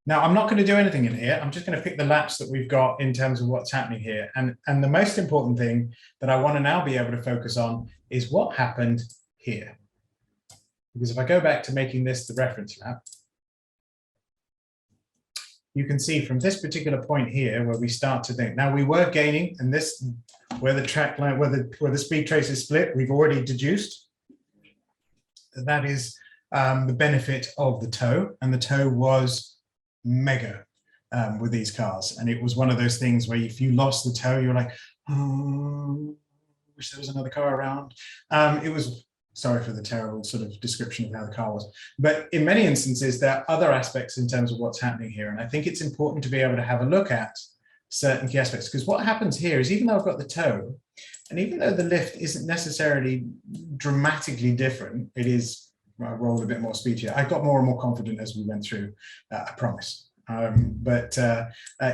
Now, I'm not going to do anything in here. I'm just going to pick the laps that we've got in terms of what's happening here. And the most important thing that I want to now be able to focus on is what happened here. Because if I go back to making this the reference lap, you can see from this particular point here where we start to think. Now, we were gaining, and this, where the track line, where the speed trace is split, we've already deduced that is the benefit of the tow, and the tow was mega with these cars. And it was one of those things where if you lost the tow, you're like, oh, wish there was another car around. It was, sorry for the terrible sort of description of how the car was, but in many instances, there are other aspects in terms of what's happening here. And I think it's important to be able to have a look at certain key aspects, because what happens here is, even though I've got the tow, and even though the lift isn't necessarily dramatically different, it is, I rolled a bit more speed here. I got more and more confident as we went through, I promise. But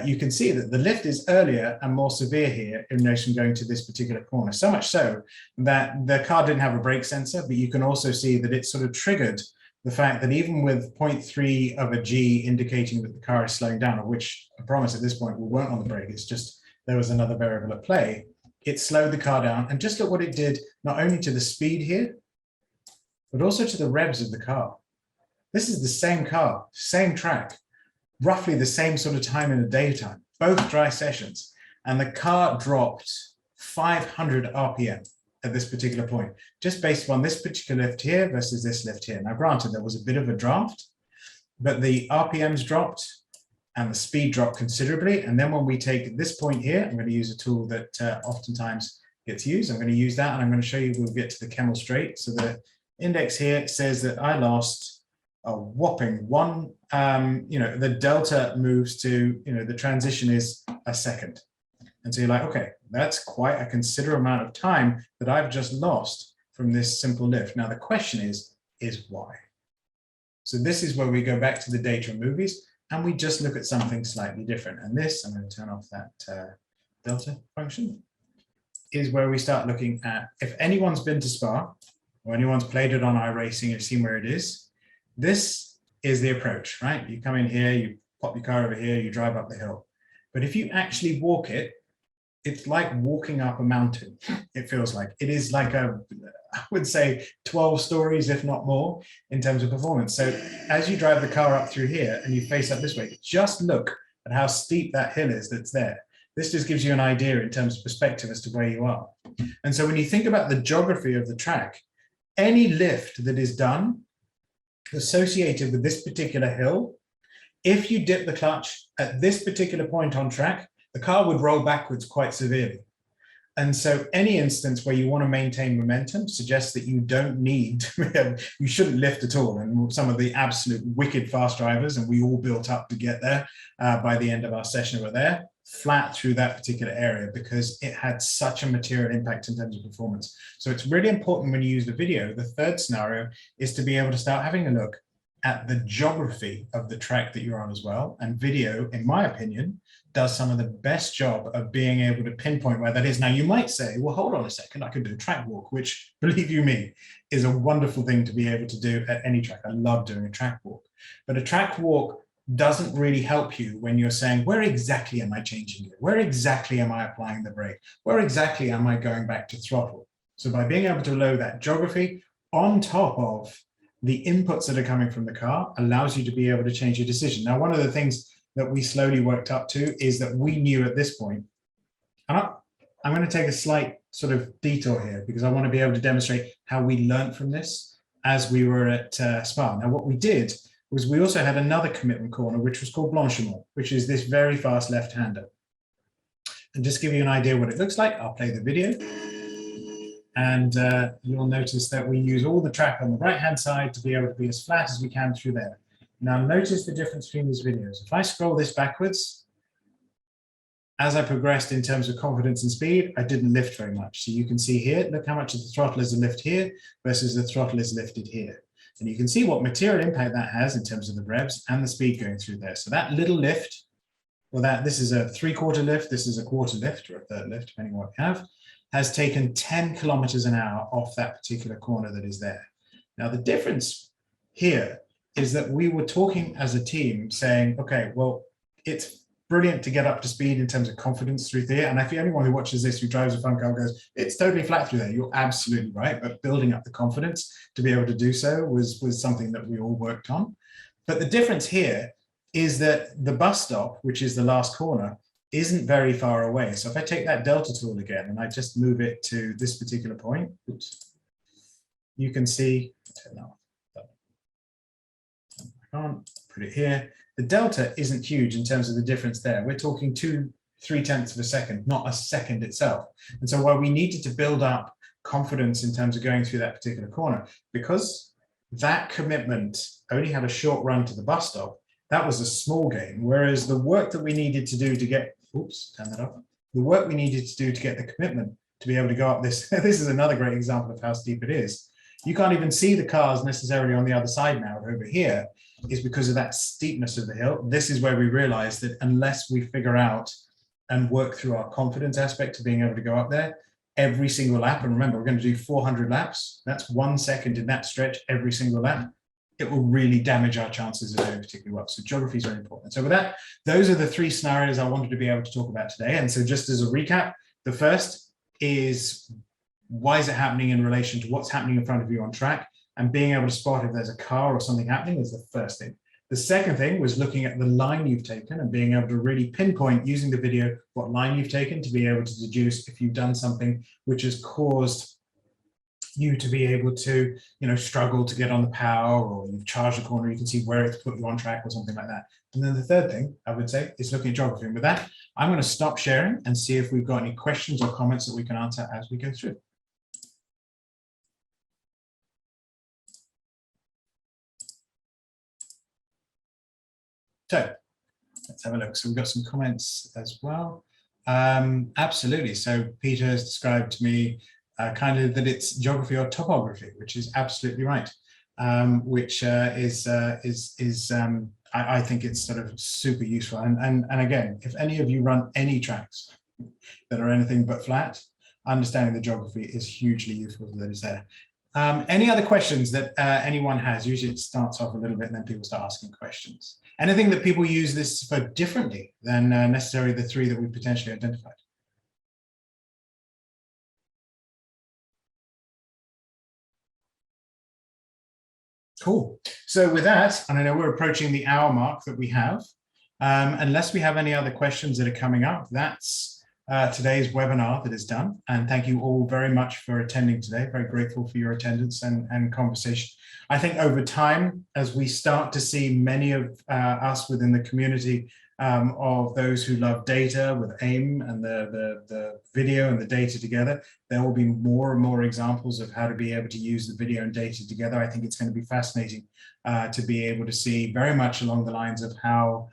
you can see that the lift is earlier and more severe here in relation going to this particular corner. So much so that the car didn't have a brake sensor, but you can also see that it sort of triggered the fact that even with 0.3 of a G indicating that the car is slowing down, of which I promise at this point we weren't on the brake, it's just there was another variable at play, it slowed the car down. And just look what it did, not only to the speed here, but also to the revs of the car. This is the same car, same track, roughly the same sort of time in the daytime, both dry sessions. And the car dropped 500 RPM at this particular point, just based on this particular lift here versus this lift here. Now, granted, there was a bit of a draft, but the RPMs dropped and the speed dropped considerably. And then when we take this point here, I'm going to use a tool that oftentimes gets used. I'm going to use that, and I'm going to show you, we'll get to the Camel Straight. So the index here says that I lost a whopping one, the delta moves to, the transition is a second. And so you're like, okay, that's quite a considerable amount of time that I've just lost from this simple lift. Now the question is why? So this is where we go back to the data and movies, and we just look at something slightly different. And this, I'm going to turn off that delta function, is where we start looking at, if anyone's been to Spa, or anyone's played it on iRacing, you've seen where it is, this is the approach, right? You come in here, you pop your car over here, you drive up the hill. But if you actually walk it, it's like walking up a mountain. It feels like it is like I would say 12 stories, if not more, in terms of performance. So as you drive the car up through here and you face up this way, just look at how steep that hill is that's there. This just gives you an idea in terms of perspective as to where you are. And so when you think about the geography of the track, any lift that is done associated with this particular hill, if you dip the clutch at this particular point on track, the car would roll backwards quite severely. And so any instance where you want to maintain momentum suggests that you don't need, you shouldn't lift at all. And some of the absolute wicked fast drivers, and we all built up to get there by the end of our session, were there flat through that particular area because it had such a material impact in terms of performance. So it's really important when you use the video. The third scenario is to be able to start having a look at the geography of the track that you're on as well. And video, in my opinion, does some of the best job of being able to pinpoint where that is. Now, you might say, well, hold on a second, I could do a track walk, which, believe you me, is a wonderful thing to be able to do at any track. I love doing a track walk. But a track walk doesn't really help you when you're saying, where exactly am I changing it? Where exactly am I applying the brake? Where exactly am I going back to throttle? So by being able to load that geography on top of the inputs that are coming from the car allows you to be able to change your decision. Now, one of the things that we slowly worked up to is that we knew at this point, and I'm going to take a slight sort of detour here because I want to be able to demonstrate how we learned from this as we were at Spa. Now, what we did was we also had another commitment corner, which was called Blanchiment, which is this very fast left-hander. And just to give you an idea what it looks like, I'll play the video. And you'll notice that we use all the track on the right-hand side to be able to be as flat as we can through there. Now, notice the difference between these videos. If I scroll this backwards, as I progressed in terms of confidence and speed, I didn't lift very much. So you can see here, look how much of the throttle is a lift here versus the throttle is lifted here. And you can see what material impact that has in terms of the revs and the speed going through there. So that little lift, or this is a 3/4 lift, this is a quarter lift or a third lift, depending on what you have, has taken 10 kilometers an hour off that particular corner that is there. Now, the difference here is that we were talking as a team saying, okay, well, it's brilliant to get up to speed in terms of confidence through there. And if anyone who watches this who drives a fun car goes, it's totally flat through there, you're absolutely right. But building up the confidence to be able to do so was something that we all worked on. But the difference here is that the bus stop, which is the last corner, isn't very far away. So if I take that Delta tool again and I just move it to this particular point, oops, you can see, I can't put it here. The delta isn't huge in terms of the difference there. We're talking 2/3 of a second, not a second itself. And so while we needed to build up confidence in terms of going through that particular corner, because that commitment only had a short run to the bus stop, that was a small gain. Whereas the work that we needed to do to get, oops, turn that up. The work we needed to do to get the commitment to be able to go up this, this is another great example of how steep it is. You can't even see the cars necessarily on the other side now. Over here is because of that steepness of the hill. This is where we realize that unless we figure out and work through our confidence aspect of being able to go up there every single lap, and remember, we're going to do 400 laps. That's 1 second in that stretch every single lap. It will really damage our chances of doing particularly well. So geography is very important. So with that, those are the 3 scenarios I wanted to be able to talk about today. And so just as a recap, the first is, why is it happening in relation to what's happening in front of you on track, and being able to spot if there's a car or something happening is the first thing. The second thing was looking at the line you've taken and being able to really pinpoint using the video what line you've taken to be able to deduce if you've done something which has caused you to be able to, struggle to get on the power, or you've charged a corner, you can see where it's put you on track or something like that. And then the third thing I would say is looking at geography. And with that, I'm going to stop sharing and see if we've got any questions or comments that we can answer as we go through. So let's have a look. So we've got some comments as well. Absolutely. So Peter has described to me kind of that it's geography or topography, which is absolutely right. Which I think it's sort of super useful. And again, if any of you run any tracks that are anything but flat, understanding the geography is hugely useful. That is there. Any other questions that anyone has? Usually it starts off a little bit and then people start asking questions. Anything that people use this for differently than necessarily the 3 that we potentially identified? Cool. So with that, and I know we're approaching the hour mark that we have, unless we have any other questions that are coming up, that's today's webinar that is done. And thank you all very much for attending today. Very grateful for your attendance and conversation. I think over time, as we start to see many of us within the community of those who love data with AIM and the video and the data together, there will be more and more examples of how to be able to use the video and data together. I think it's going to be fascinating to be able to see very much along the lines of how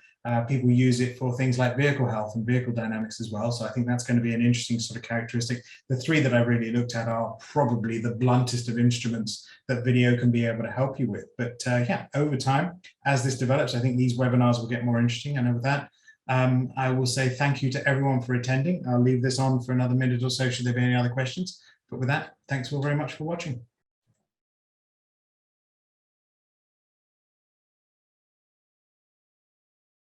people use it for things like vehicle health and vehicle dynamics as well. So I think that's going to be an interesting sort of characteristic. The 3 that I really looked at are probably the bluntest of instruments that video can be able to help you with. But yeah, over time, as this develops, I think these webinars will get more interesting. And with that, I will say thank you to everyone for attending. I'll leave this on for another minute or so should there be any other questions. But with that, thanks all very much for watching.